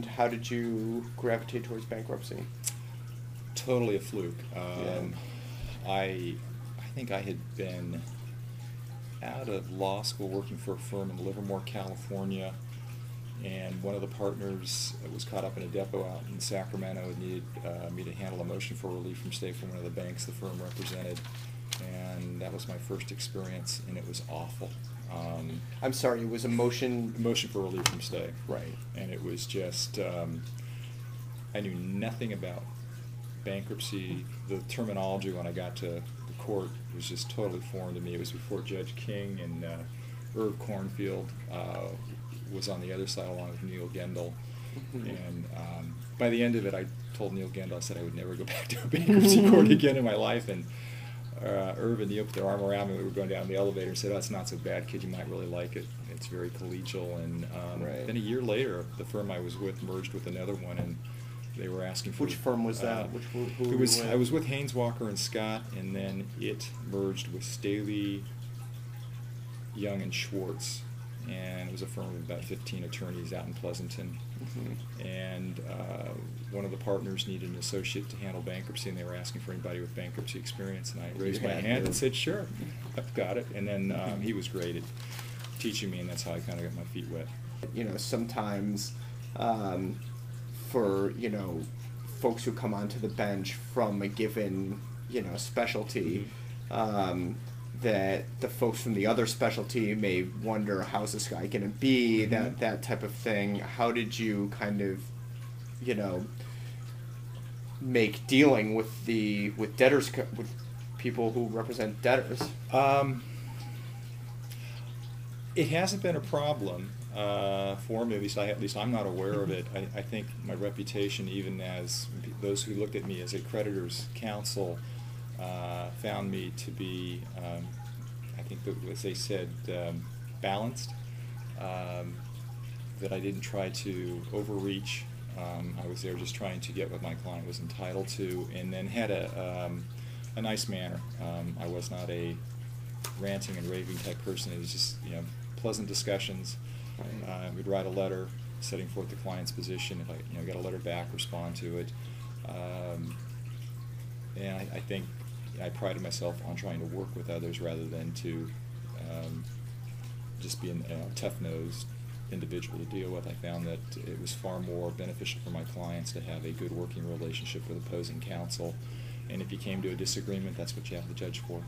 And how did you gravitate towards bankruptcy? Totally a fluke. Yeah. I think I had been out of law school working for a firm in Livermore, California, and one of the partners was caught up in a depot out in Sacramento and needed me to handle a motion for relief from stay from one of the banks the firm represented, and that was my first experience, and it was awful. I'm sorry, it was a motion For relief from stay. Right. And it was just, I knew nothing about bankruptcy. The terminology when I got to the court was just totally foreign to me. It was before Judge King, and Irv Cornfield was on the other side along with Neil Gendel. Mm-hmm. And by the end of it, I told Neil Gendel, I said I would never go back to a bankruptcy court again in my life. And Irv and Neil put their arm around me. We were going down the elevator and said, "Oh, it's not so bad, kid. You might really like it. It's very collegial." And Right. then a year later, the firm I was with merged with another one, and they were asking for... Which firm was that? Who it was, were you I was with Haynes, Walker and Scott, and then it merged with Staley, Young and Schwartz, and it was a firm of about 15 attorneys out in Pleasanton. Mm-hmm. And one of the partners needed an associate to handle bankruptcy, and they were asking for anybody with bankruptcy experience, and I raised my hand and said, "Sure, I've got it." And then he was great at teaching me, and that's how I kind of got my feet wet. You know, sometimes for, you know, folks who come onto the bench from a given, you know, specialty, that the folks from the other specialty may wonder, how's this guy going to be, Mm-hmm. that type of thing. How did you kind of, you know, make dealing with with debtors, with people who represent debtors? It hasn't been a problem for me, at least I'm not aware of it. I think my reputation, even as those who looked at me as a creditor's counsel, found me to be, I think, as they said, balanced, that I didn't try to overreach. I was there just trying to get what my client was entitled to, and then had a nice manner. I was not a ranting and raving type person. It was just, you know, pleasant discussions. We'd write a letter setting forth the client's position. If I, you know, got a letter back, respond to it. And I think I prided myself on trying to work with others rather than to just be a tough-nosed individual to deal with. I found that it was far more beneficial for my clients to have a good working relationship with opposing counsel. And if you came to a disagreement, that's what you have the judge for.